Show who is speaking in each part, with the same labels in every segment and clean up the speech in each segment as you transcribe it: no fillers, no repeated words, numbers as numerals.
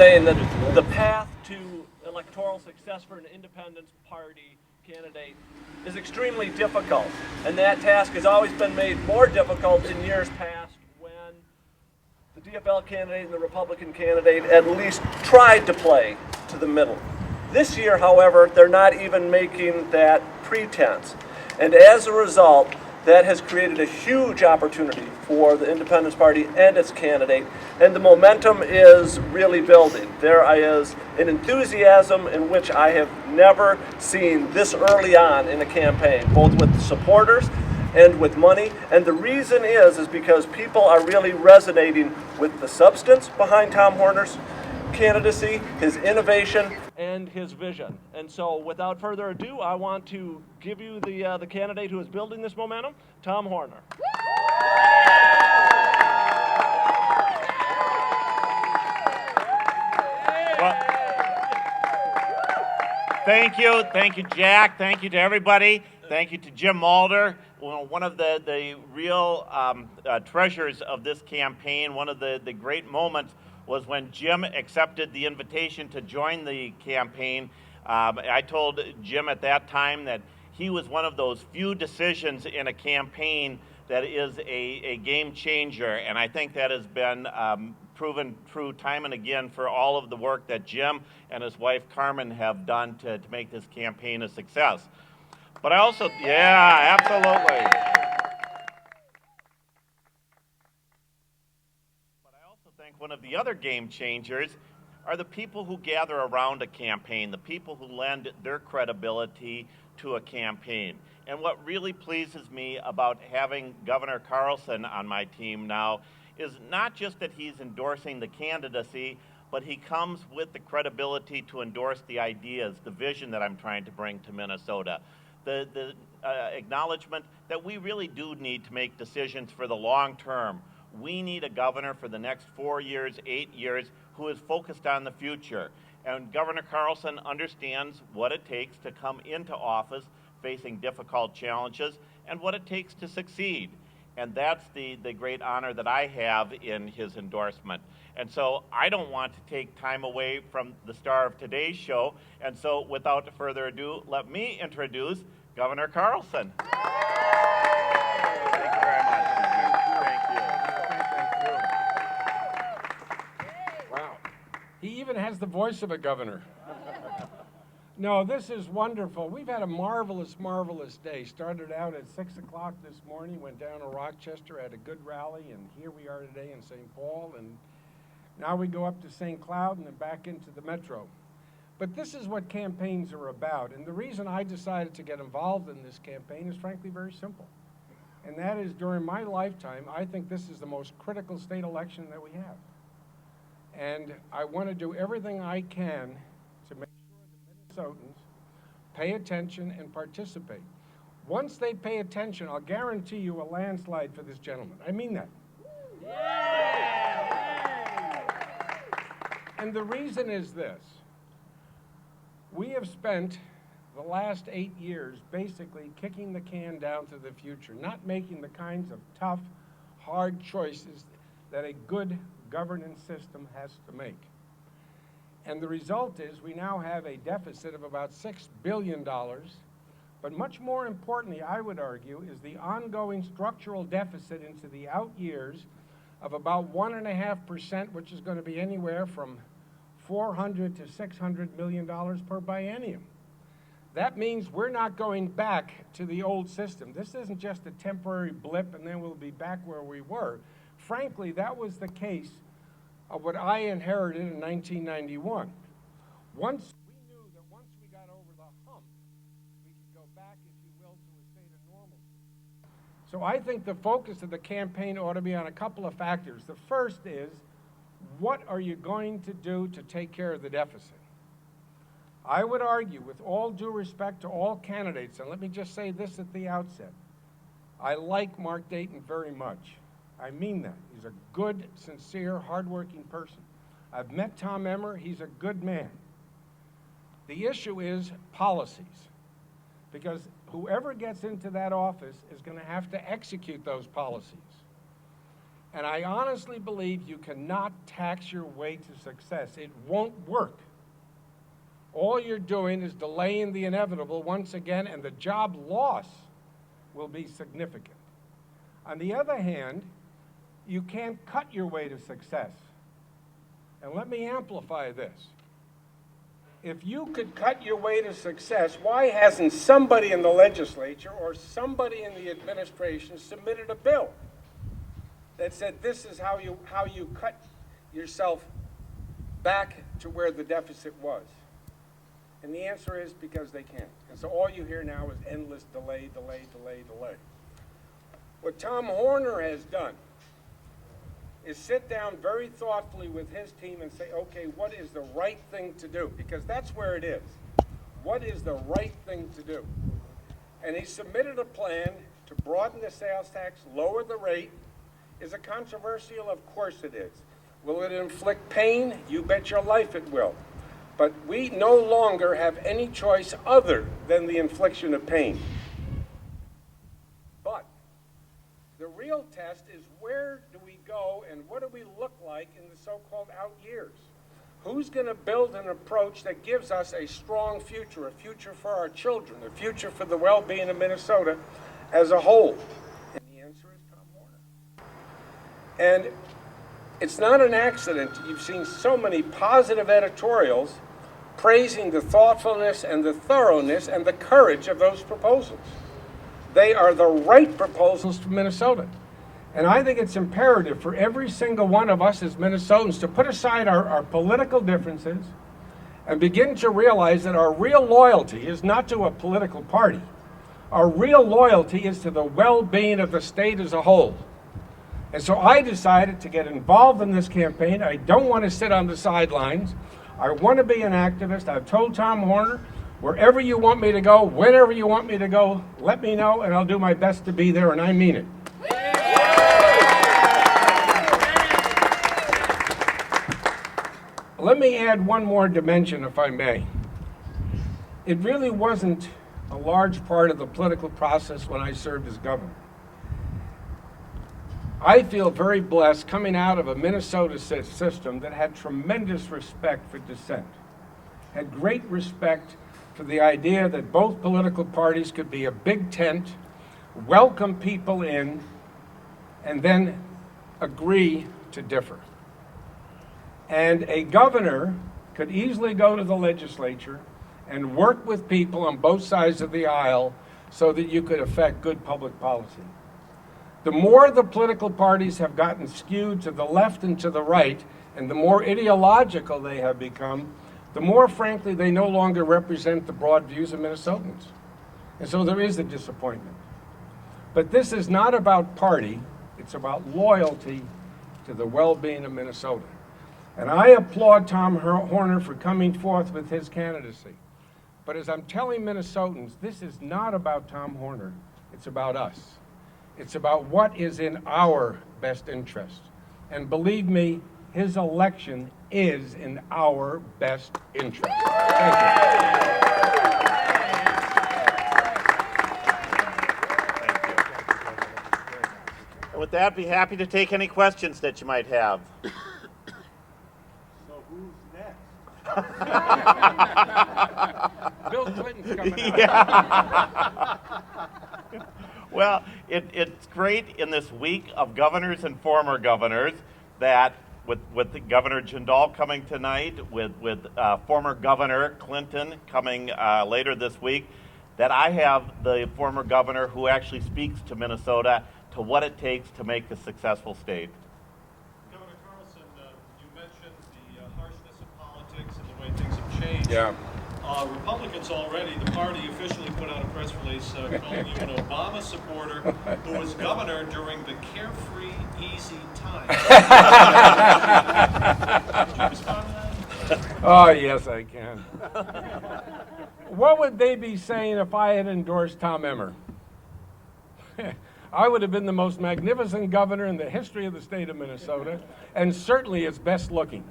Speaker 1: saying that the path to electoral success for an independence party candidate is extremely difficult, and that task has always been made more difficult in years past when the DFL candidate and the Republican candidate at least tried to play to the middle. This year, however, they're not even making that pretense, and as a result, that has created a huge opportunity for the Independence Party and its candidate, and the momentum is really building. There is an enthusiasm in which I have never seen this early on in a campaign, both with supporters and with money, and the reason is because people are really resonating with the substance behind Tom Horner's candidacy, his innovation, and his vision. And so without further ado, I want to give you the candidate who is building this momentum, Tom Horner.
Speaker 2: Well, thank you, Jack. Thank you to everybody. Thank you to Jim Mulder. Well, one of the real treasures of this campaign, one of the great moments was when Jim accepted the invitation to join the campaign. I told Jim at that time that he was one of those few decisions in a campaign that is a game changer, and I think that has been proven true time and again for all of the work that Jim and his wife Carmen have done to make this campaign a success. But I also, yeah, absolutely. I think one of the other game changers are the people who gather around a campaign, the people who lend their credibility to a campaign. And what really pleases me about having Governor Carlson on my team now is not just that he's endorsing the candidacy, but he comes with the credibility to endorse the ideas, the vision that I'm trying to bring to Minnesota. The acknowledgement that we really do need to make decisions for the long term. We need a governor for the next 4 years, 8 years, who is focused on the future. And Governor Carlson understands what it takes to come into office facing difficult challenges and what it takes to succeed. And that's the great honor that I have in his endorsement. And so I don't want to take time away from the star of today's show. And so without further ado, let me introduce Governor Carlson. Thank you very much.
Speaker 3: Wow. He even has the voice of a governor. No, this is wonderful. We've had a marvelous, marvelous day. Started out at 6 o'clock this morning, went down to Rochester, had a good rally, and here we are today in St. Paul, and now we go up to St. Cloud and then back into the metro. But this is what campaigns are about, and the reason I decided to get involved in this campaign is frankly very simple. And that is, during my lifetime, I think this is the most critical state election that we have. And I want to do everything I can to make Minnesotans pay attention and participate. Once they pay attention, I'll guarantee you a landslide for this gentleman. I mean that. And the reason is this. We have spent the last 8 years basically kicking the can down to the future, not making the kinds of tough, hard choices that a good governance system has to make. And the result is we now have a deficit of about $6 billion, but much more importantly, I would argue, is the ongoing structural deficit into the out years of about 1.5%, which is going to be anywhere from $400 to $600 million per biennium. That means we're not going back to the old system. This isn't just a temporary blip and then we'll be back where we were. Frankly, that was the case of what I inherited in 1991. We knew that once we got over the hump, we could go back, if you will, to a state of normalcy. So I think the focus of the campaign ought to be on a couple of factors. The first is, what are you going to do to take care of the deficit? I would argue, with all due respect to all candidates, and let me just say this at the outset, I like Mark Dayton very much. I mean that. He's a good, sincere, hardworking person. I've met Tom Emmer. He's a good man. The issue is policies, because whoever gets into that office is going to have to execute those policies. And I honestly believe you cannot tax your way to success. It won't work. All you're doing is delaying the inevitable once again, and the job loss will be significant. On the other hand, you can't cut your way to success. And let me amplify this. If you could cut your way to success, why hasn't somebody in the legislature or somebody in the administration submitted a bill that said this is how you cut yourself back to where the deficit was? And the answer is because they can't. And so all you hear now is endless delay, delay, delay, delay. What Tom Horner has done is sit down very thoughtfully with his team and say, okay, what is the right thing to do? Because that's where it is. What is the right thing to do? And he submitted a plan to broaden the sales tax, lower the rate. Is it controversial? Of course it is. Will it inflict pain? You bet your life it will. But we no longer have any choice other than the infliction of pain. But the real test is, where do we go and what do we look like in the so-called out years? Who's going to build an approach that gives us a strong future, a future for our children, a future for the well-being of Minnesota as a whole? And the answer is Tom Horner. And it's not an accident you've seen so many positive editorials praising the thoughtfulness and the thoroughness and the courage of those proposals. They are the right proposals for Minnesota. And I think it's imperative for every single one of us as Minnesotans to put aside our political differences and begin to realize that our real loyalty is not to a political party. Our real loyalty is to the well-being of the state as a whole. And so I decided to get involved in this campaign. I don't want to sit on the sidelines. I want to be an activist. I've told Tom Horner, wherever you want me to go, whenever you want me to go, let me know, and I'll do my best to be there, and I mean it. Let me add one more dimension, if I may. It really wasn't a large part of the political process when I served as governor. I feel very blessed coming out of a Minnesota system that had tremendous respect for dissent, had great respect for the idea that both political parties could be a big tent, welcome people in, and then agree to differ. And a governor could easily go to the legislature and work with people on both sides of the aisle so that you could affect good public policy. The more the political parties have gotten skewed to the left and to the right, and the more ideological they have become, the more, frankly, they no longer represent the broad views of Minnesotans. And so there is a disappointment. But this is not about party, it's about loyalty to the well-being of Minnesota. And I applaud Tom Horner for coming forth with his candidacy. But as I'm telling Minnesotans, this is not about Tom Horner, it's about us. It's about what is in our best interest. And believe me, his election is in our best interest. Thank you.
Speaker 2: And with that, be happy to take any questions that you might have.
Speaker 4: So who's next?
Speaker 3: Bill Clinton's coming out.
Speaker 2: Yeah. Well, it's great in this week of governors and former governors that with the Governor Jindal coming tonight, with former Governor Clinton coming later this week, that I have the former governor who actually speaks to Minnesota to what it takes to make a successful state.
Speaker 4: Governor Carlson, you mentioned the harshness of politics and the way things have changed.
Speaker 3: Yeah.
Speaker 4: Republicans already, the party officially put out a press release calling you an Obama supporter who was governor during the carefree, easy time. Did you respond to that?
Speaker 3: Oh, yes, I can. What would they be saying if I had endorsed Tom Emmer? I would have been the most magnificent governor in the history of the state of Minnesota, and certainly its best looking.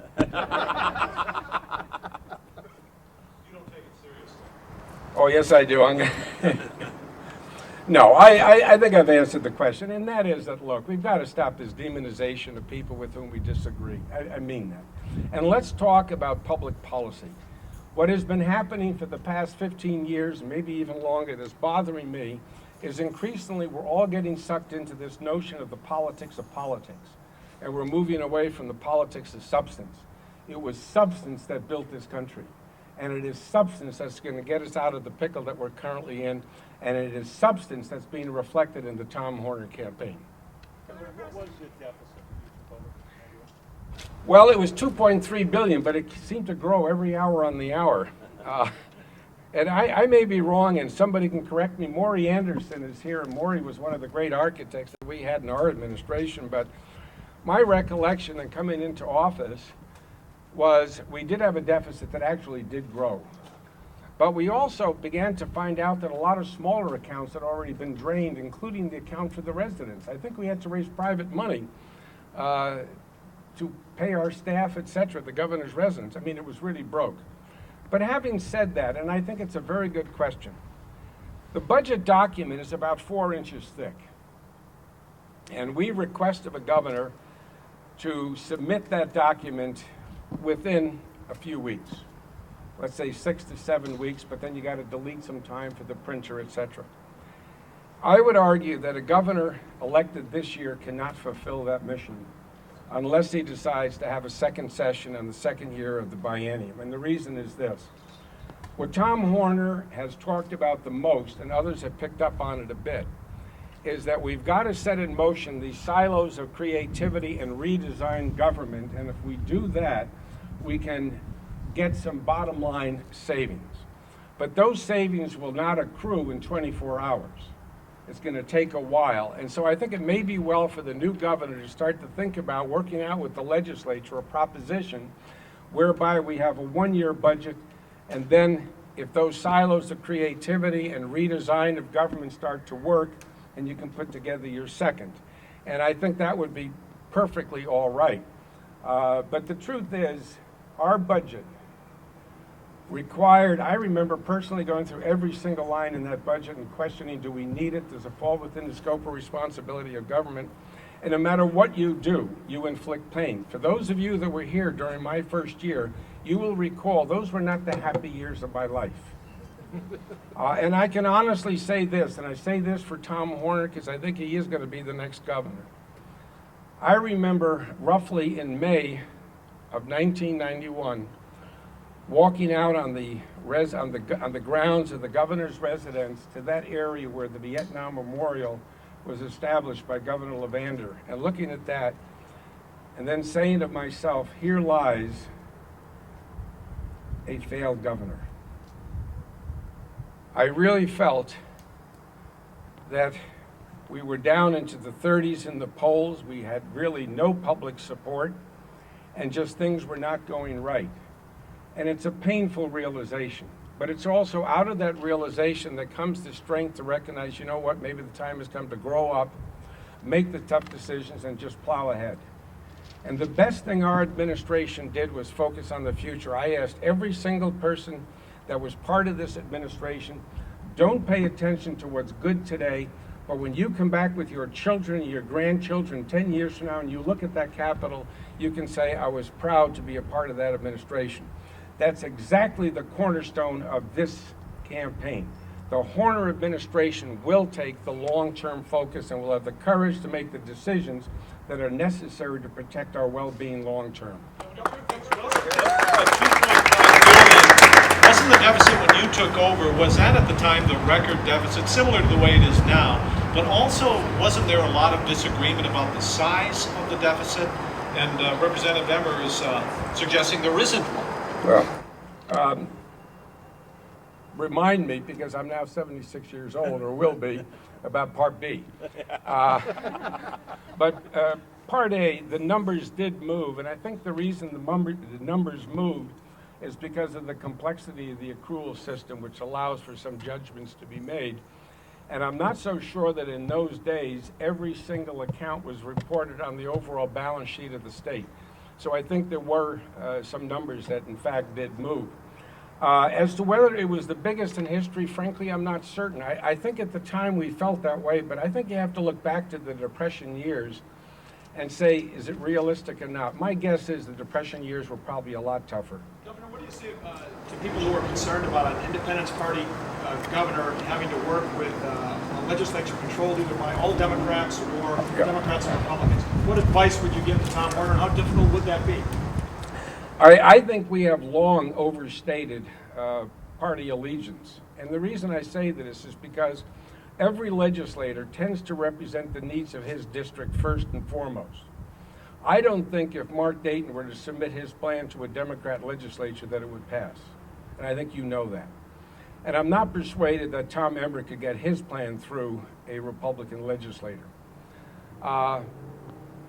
Speaker 3: Oh, yes, I do. No, I think I've answered the question, and that is that, look, we've got to stop this demonization of people with whom we disagree. I mean that. And let's talk about public policy. What has been happening for the past 15 years, maybe even longer, that's bothering me, is increasingly we're all getting sucked into this notion of the politics of politics. And we're moving away from the politics of substance. It was substance that built this country. And it is substance that's going to get us out of the pickle that we're currently in. And it is substance that's being reflected in the Tom Horner campaign.
Speaker 4: What was the deficit?
Speaker 3: Well, it was $2.3 billion, but it seemed to grow every hour on the hour. And I may be wrong, and somebody can correct me. Maury Anderson is here, and Maury was one of the great architects that we had in our administration. But my recollection in coming into office was we did have a deficit that actually did grow. But we also began to find out that a lot of smaller accounts had already been drained, including the account for the residents. I think we had to raise private money to pay our staff, et cetera, the governor's residents. I mean, it was really broke. But having said that, and I think it's a very good question, the budget document is about 4 inches thick. And we request of a governor to submit that document within a few weeks. Let's say 6 to 7 weeks, but then you got to delete some time for the printer, et cetera. I would argue that a governor elected this year cannot fulfill that mission unless he decides to have a second session in the second year of the biennium. And the reason is this. What Tom Horner has talked about the most, and others have picked up on it a bit, is that we've got to set in motion these silos of creativity and redesign government, and if we do that, we can get some bottom line savings. But those savings will not accrue in 24 hours. It's going to take a while. And so I think it may be well for the new governor to start to think about working out with the legislature a proposition whereby we have a 1-year budget, and then if those silos of creativity and redesign of government start to work, and you can put together your second. And I think that would be perfectly all right. But the truth is, our budget required, I remember personally going through every single line in that budget and questioning, do we need it? Does it fall within the scope of responsibility of government? And no matter what you do, you inflict pain. For those of you that were here during my first year, you will recall those were not the happy years of my life. And I can honestly say this, and I say this for Tom Horner because I think he is going to be the next governor. I remember roughly in May of 1991, walking out on the grounds of the governor's residence to that area where the Vietnam Memorial was established by Governor Levander, and looking at that, and then saying to myself, here lies a failed governor. I really felt that we were down into the 30s in the polls. We had really no public support, and just things were not going right. And it's a painful realization. But it's also out of that realization that comes the strength to recognize, you know what, maybe the time has come to grow up, make the tough decisions, and just plow ahead. And the best thing our administration did was focus on the future. I asked every single person that was part of this administration, don't pay attention to what's good today, but when you come back with your children, your grandchildren 10 years from now, and you look at that Capitol, you can say, I was proud to be a part of that administration. That's exactly the cornerstone of this campaign. The Horner administration will take the long-term focus and will have the courage to make the decisions that are necessary to protect our well-being long-term.
Speaker 4: Wasn't the deficit when you took over, was that at the time the record deficit, similar to the way it is now, but also wasn't there a lot of disagreement about the size of the deficit? And Representative Emmer is suggesting there isn't one.
Speaker 3: Well, remind me, because I'm now 76 years old, or will be, about Part B. But Part A, the numbers did move, and I think the reason the numbers moved is because of the complexity of the accrual system, which allows for some judgments to be made. And I'm not so sure that in those days, every single account was reported on the overall balance sheet of the state. So I think there were some numbers that in fact did move. As to whether it was the biggest in history, frankly, I'm not certain. I think at the time we felt that way, but I think you have to look back to the Depression years and say, is it realistic or not? My guess is the Depression years were probably a lot tougher.
Speaker 5: Governor, what do you say to people who are concerned about an Independence Party governor having to work with a legislature controlled either by all Democrats or Democrats and Republicans? What advice would you give to Tom Warner, and how difficult would that be?
Speaker 3: I think we have long overstated party allegiance. And the reason I say this is because every legislator tends to represent the needs of his district first and foremost. I don't think if Mark Dayton were to submit his plan to a Democrat legislature that it would pass. And I think you know that. And I'm not persuaded that Tom Emmerich could get his plan through a Republican legislator.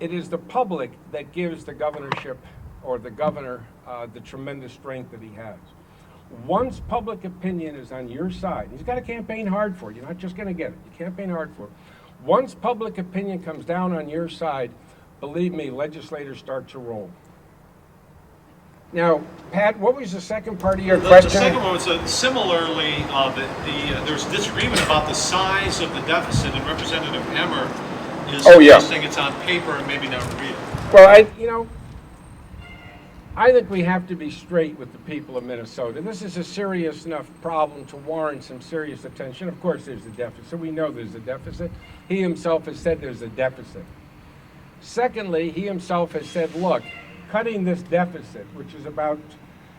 Speaker 3: It is the public that gives the governorship or the governor the tremendous strength that he has. Once public opinion is on your side, he's got to campaign hard for it. You're not just going to get it. You campaign hard for it. Once public opinion comes down on your side, believe me, legislators start to roll. Now, Pat, what was the second part of your question?
Speaker 4: The second one was similarly, there's disagreement about the size of the deficit, and Representative Emmer is suggesting it's on paper and maybe not real.
Speaker 3: Well, I think we have to be straight with the people of Minnesota. This is a serious enough problem to warrant some serious attention. Of course, there's a deficit. We know there's a deficit. He himself has said there's a deficit. Secondly, he himself has said, look, cutting this deficit, which is about,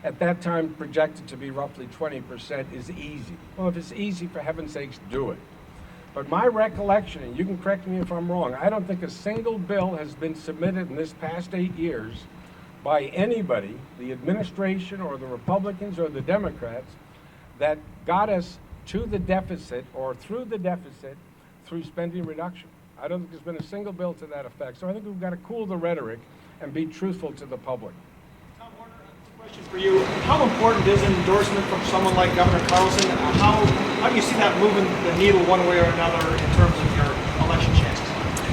Speaker 3: at that time, projected to be roughly 20%, is easy. Well, if it's easy, for heaven's sakes, do it. But my recollection, and you can correct me if I'm wrong, I don't think a single bill has been submitted in this past 8 years by anybody, the administration or the Republicans or the Democrats, that got us to the deficit or through the deficit through spending reduction. I don't think there's been a single bill to that effect. So I think we've got to cool the rhetoric and be truthful to the public.
Speaker 5: Tom Warner, question for you. How important is an endorsement from someone like Governor Carlson? How do you see that moving the needle one way or another in terms of your election chances?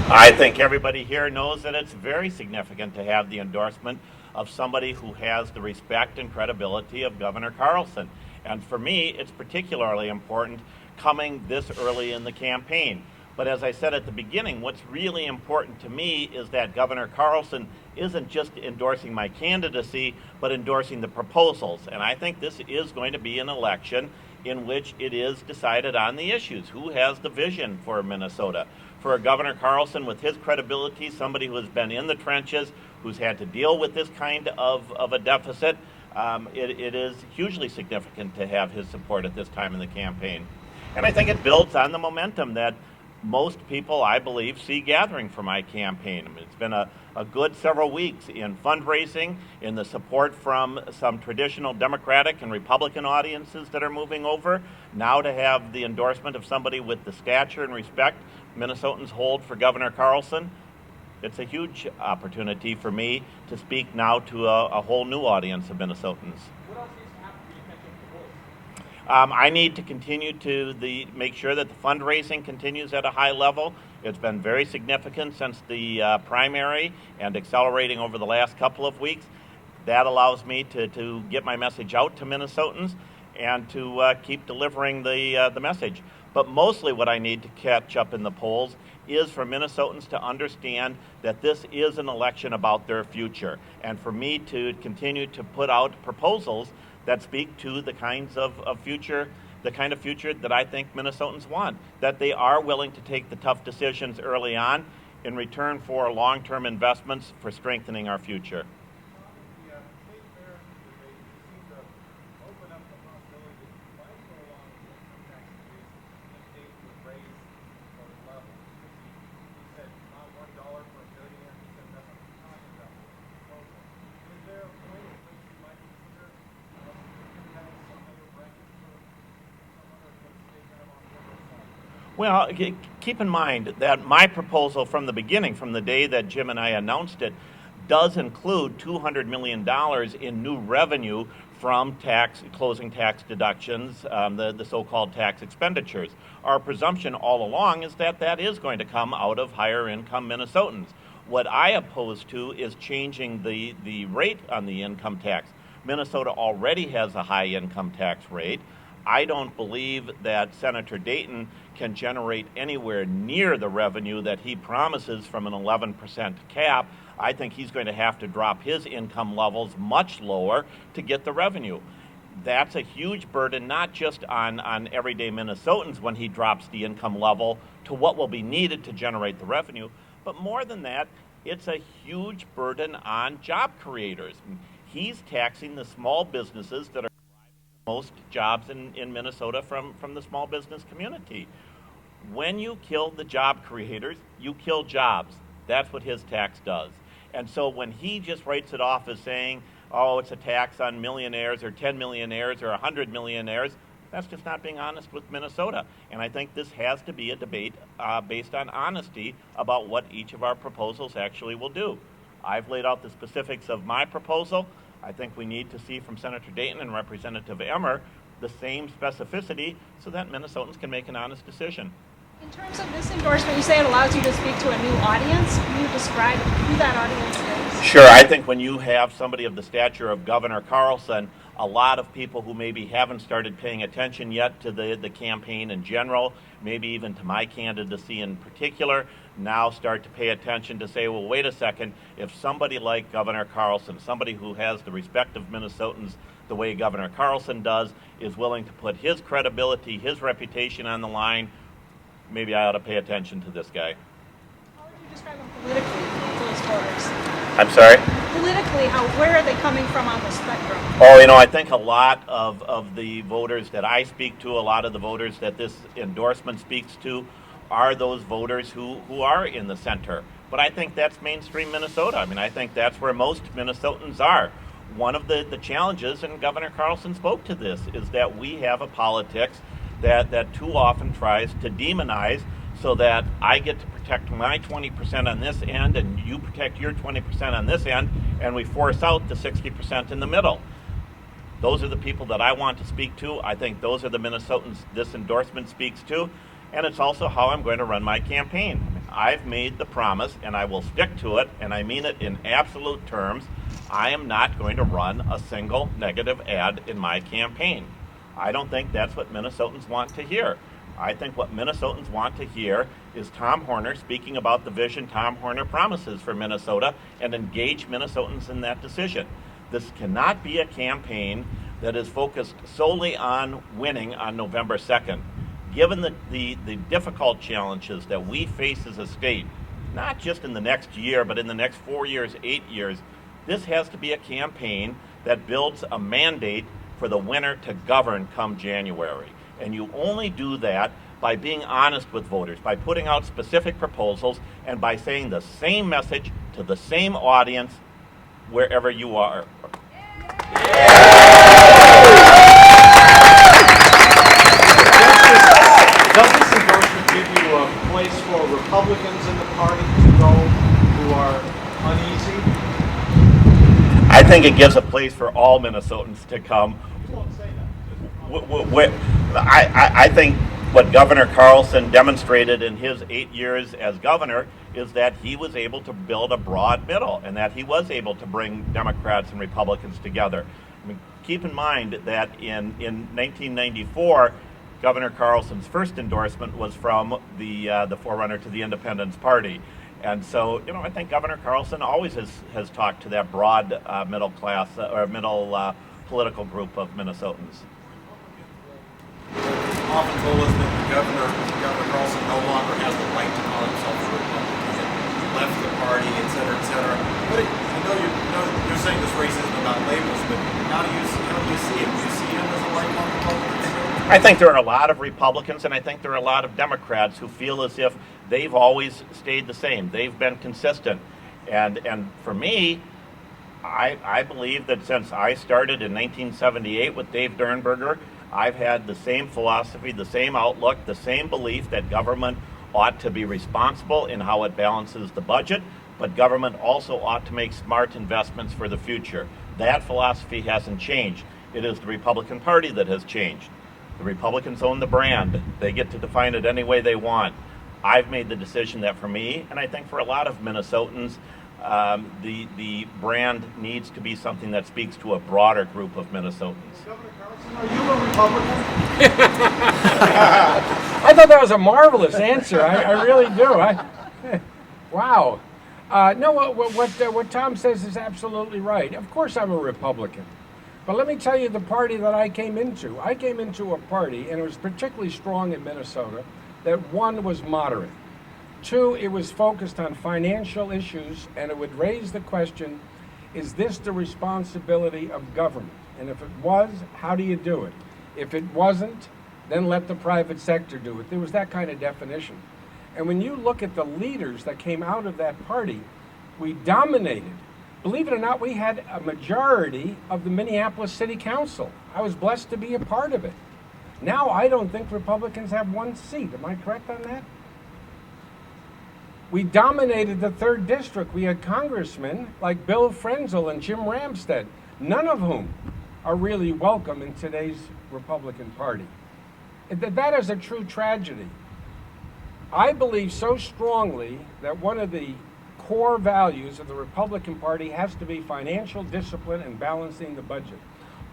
Speaker 2: I think everybody here knows that it's very significant to have the endorsement of somebody who has the respect and credibility of Governor Carlson. And for me, it's particularly important coming this early in the campaign. But as I said at the beginning, what's really important to me is that Governor Carlson isn't just endorsing my candidacy, but endorsing the proposals. And I think this is going to be an election in which it is decided on the issues. Who has the vision for Minnesota? For Governor Carlson, with his credibility, somebody who has been in the trenches, who's had to deal with this kind of a deficit, it is hugely significant to have his support at this time in the campaign. And I think it builds on the momentum that most people, I believe, see gathering for my campaign. I mean, it's been a good several weeks in fundraising, in the support from some traditional Democratic and Republican audiences that are moving over. Now to have the endorsement of somebody with the stature and respect Minnesotans hold for Governor Carlson, it's a huge opportunity for me to speak now to a whole new audience of Minnesotans.
Speaker 5: What else needs to happen for you to catch up the votes?
Speaker 2: I need to continue to make sure that the fundraising continues at a high level. It's been very significant since the primary and accelerating over the last couple of weeks. That allows me to get my message out to Minnesotans and to keep delivering the message. But mostly what I need to catch up in the polls is for Minnesotans to understand that this is an election about their future, and for me to continue to put out proposals that speak to the kinds of future, the kind of future that I think Minnesotans want, that they are willing to take the tough decisions early on in return for long-term investments for strengthening our future. Well, keep in mind that my proposal from the beginning, from the day that Jim and I announced it, does include $200 million in new revenue from closing tax deductions, the so-called tax expenditures. Our presumption all along is that that is going to come out of higher income Minnesotans. What I oppose to is changing the rate on the income tax. Minnesota already has a high income tax rate. I don't believe that Senator Dayton can generate anywhere near the revenue that he promises from an 11% cap. I think he's going to have to drop his income levels much lower to get the revenue. That's a huge burden, not just on everyday Minnesotans when he drops the income level to what will be needed to generate the revenue, but more than that, it's a huge burden on job creators. He's taxing the small businesses that are most jobs in Minnesota from the small business community. When you kill the job creators, you kill jobs. That's what his tax does. And so when he just writes it off as saying, oh, it's a tax on millionaires or 10 millionaires or 100 millionaires, that's just not being honest with Minnesota. And I think this has to be a debate based on honesty about what each of our proposals actually will do. I've laid out the specifics of my proposal. I think we need to see from Senator Dayton and Representative Emmer the same specificity so that Minnesotans can make an honest decision.
Speaker 6: In terms of this endorsement, you say it allows you to speak to a new audience. Can you describe who that audience is?
Speaker 2: Sure. I think when you have somebody of the stature of Governor Carlson, a lot of people who maybe haven't started paying attention yet to the campaign in general, maybe even to my candidacy in particular, now start to pay attention to say, well, wait a second, if somebody like Governor Carlson, somebody who has the respect of Minnesotans the way Governor Carlson does, is willing to put his credibility, his reputation on the line, maybe I ought to pay attention to this guy.
Speaker 6: How would you describe them politically, those voters?
Speaker 2: I'm sorry?
Speaker 6: Politically, where are they coming from on the spectrum?
Speaker 2: Oh, I think a lot of the voters that I speak to, a lot of the voters that this endorsement speaks to, are those voters who are in the center. But I think that's mainstream Minnesota. I mean, I think that's where most Minnesotans are. One of the challenges, and Governor Carlson spoke to this, is that we have a politics that too often tries to demonize so that I get to protect my 20% on this end and you protect your 20% on this end, and we force out the 60% in the middle. Those are the people that I want to speak to. I think those are the Minnesotans this endorsement speaks to, and it's also how I'm going to run my campaign. I've made the promise, and I will stick to it, and I mean it in absolute terms. I am not going to run a single negative ad in my campaign. I don't think that's what Minnesotans want to hear. I think what Minnesotans want to hear is Tom Horner speaking about the vision Tom Horner promises for Minnesota and engage Minnesotans in that decision. This cannot be a campaign that is focused solely on winning on November 2nd. Given the difficult challenges that we face as a state, not just in the next year, but in the next 4 years, 8 years, this has to be a campaign that builds a mandate for the winner to govern come January. And you only do that by being honest with voters, by putting out specific proposals, and by saying the same message to the same audience wherever you are.
Speaker 5: Does this endorsement give you a place for Republicans in the party to go who are uneasy?
Speaker 2: I think it gives a place for all Minnesotans to come. I think what Governor Carlson demonstrated in his 8 years as governor is that he was able to build a broad middle and that he was able to bring Democrats and Republicans together. I mean, keep in mind that in 1994, Governor Carlson's first endorsement was from the forerunner to the Independence Party. And so, I think Governor Carlson always has talked to that broad middle class or middle political group of Minnesotans.
Speaker 7: Often told us that Governor Carlson no longer has the right to call himself a Republican. He left the party, et cetera, et cetera. But I know you're saying this race isn't about labels, but how do you see him? Do you see him as a lifelong Republican?
Speaker 2: I think there are a lot of Republicans, and I think there are a lot of Democrats who feel as if they've always stayed the same. They've been consistent. And for me, I believe that since I started in 1978 with Dave Dernberger, I've had the same philosophy, the same outlook, the same belief that government ought to be responsible in how it balances the budget, but government also ought to make smart investments for the future. That philosophy hasn't changed. It is the Republican Party that has changed. The Republicans own the brand. They get to define it any way they want. I've made the decision that for me, and I think for a lot of Minnesotans, the brand needs to be something that speaks to a broader group of Minnesotans.
Speaker 5: Governor Carlson, are you a Republican?
Speaker 3: I thought that was a marvelous answer. I really do. Wow. No, what Tom says is absolutely right. Of course I'm a Republican. But let me tell you the party that I came into. I came into a party, and it was particularly strong in Minnesota, that one was moderate. Two, it was focused on financial issues, and it would raise the question, is this the responsibility of government? And if it was, how do you do it? If it wasn't, then let the private sector do it. There was that kind of definition. And when you look at the leaders that came out of that party, we dominated. Believe it or not, we had a majority of the Minneapolis City Council. I was blessed to be a part of it. Now I don't think Republicans have one seat. Am I correct on that? We dominated the 3rd District. We had congressmen like Bill Frenzel and Jim Ramstad, none of whom are really welcome in today's Republican Party. That is a true tragedy. I believe so strongly that one of the core values of the Republican Party has to be financial discipline and balancing the budget.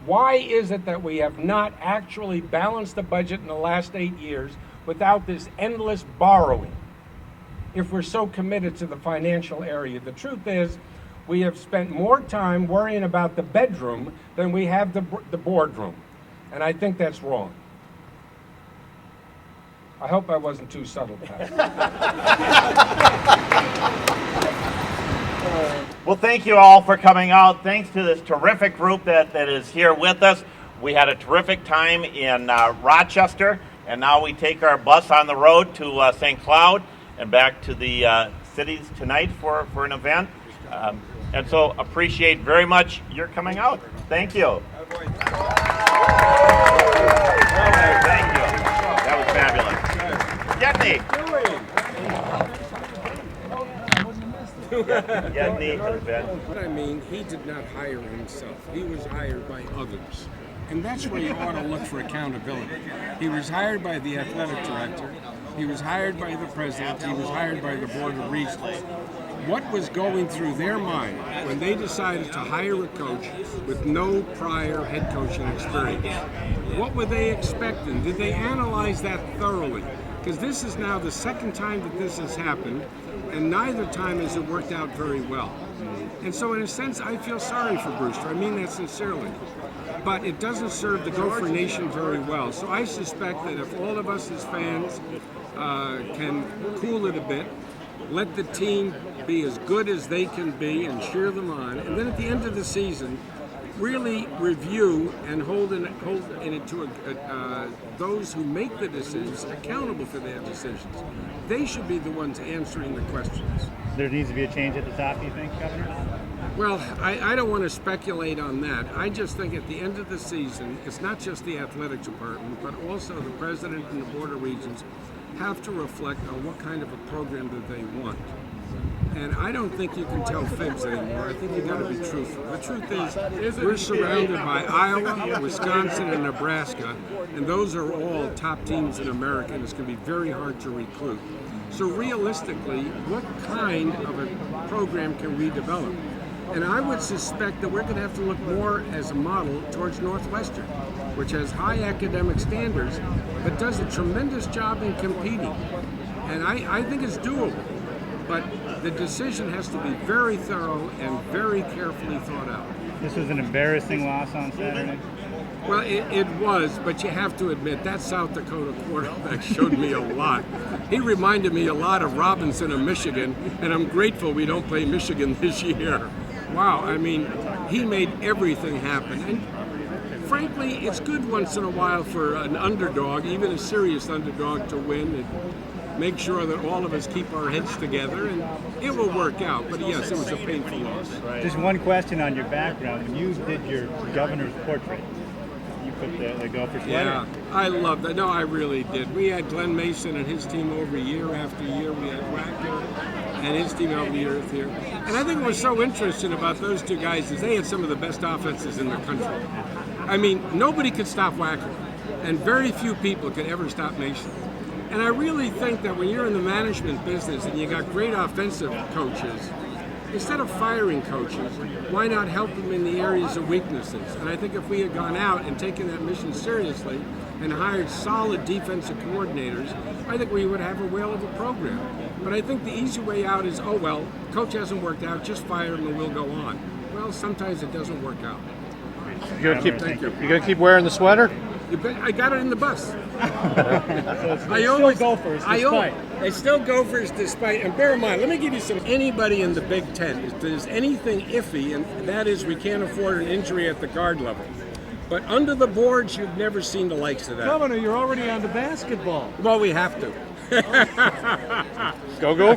Speaker 3: Why is it that we have not actually balanced the budget in the last 8 years without this endless borrowing? If we're so committed to the financial area, the truth is we have spent more time worrying about the bedroom than we have the boardroom. And I think that's wrong. I hope I wasn't too subtle, Pat.
Speaker 2: Well, thank you all for coming out. Thanks to this terrific group that is here with us. We had a terrific time in Rochester, and now we take our bus on the road to St. Cloud and back to the cities tonight for an event. And so appreciate very much your coming out. Thank you. Thank you. That was fabulous. Gedney. Gedney has been.
Speaker 3: What I mean, he did not hire himself. He was hired by others. And that's where you ought to look for accountability. He was hired by the athletic director. He was hired by the president. He was hired by the board of regents. What was going through their mind when they decided to hire a coach with no prior head coaching experience? What were they expecting? Did they analyze that thoroughly? Because this is now the second time that this has happened, and neither time has it worked out very well. And so in a sense, I feel sorry for Brewster. I mean that sincerely. But it doesn't serve the Gopher Nation very well. So I suspect that if all of us as fans can cool it a bit, let the team be as good as they can be and cheer them on, and then at the end of the season, really review and hold those who make the decisions accountable for their decisions. They should be the ones answering the questions.
Speaker 8: There needs to be a change at the top, you think, Governor?
Speaker 3: Well, I don't want to speculate on that. I just think at the end of the season, it's not just the athletic department, but also the president and the board of regents have to reflect on what kind of a program that they want. And I don't think you can tell fibs anymore. I think you got to be truthful. The truth is, we're surrounded by Iowa, Wisconsin, and Nebraska, and those are all top teams in America, and it's going to be very hard to recruit. So realistically, what kind of a program can we develop? And I would suspect that we're going to have to look more as a model towards Northwestern, which has high academic standards, but does a tremendous job in competing. And I think it's doable. But the decision has to be very thorough and very carefully thought out.
Speaker 8: This was an embarrassing loss on Saturday.
Speaker 3: Well, it was, but you have to admit, that South Dakota quarterback showed me a lot. He reminded me a lot of Robinson of Michigan, and I'm grateful we don't play Michigan this year. Wow, I mean, he made everything happen. And frankly, it's good once in a while for an underdog, even a serious underdog, to win and make sure that all of us keep our heads together, and it will work out. But yes, it was a painful loss.
Speaker 8: Just one question on your background. When you did your governor's portrait, you put the Gopher sweater.
Speaker 3: Yeah, I love that. No, I really did. We had Glenn Mason and his team over year after year. We had Wacker and his team over year after year. And I think what's so interesting about those two guys is they had some of the best offenses in the country. I mean, nobody could stop Wacker, and very few people could ever stop Mason. And I really think that when you're in the management business and you got great offensive coaches, instead of firing coaches, why not help them in the areas of weaknesses? And I think if we had gone out and taken that mission seriously and hired solid defensive coordinators, I think we would have a whale of a program. But I think the easy way out is, oh well, coach hasn't worked out, just fire him and we'll go on. Well, sometimes it doesn't work out.
Speaker 9: You gonna
Speaker 3: Thank you.
Speaker 9: You gonna keep wearing the sweater?
Speaker 3: I got it in the bus.
Speaker 8: Still Gophers, despite.
Speaker 3: They still Gophers despite. And bear in mind, let me give you some. Anybody in the Big Ten, if there's anything iffy, and that is we can't afford an injury at the guard level. But under the boards, you've never seen the likes of that.
Speaker 9: Governor, you're already on to basketball.
Speaker 3: Well, we have to.
Speaker 9: Go Gophers.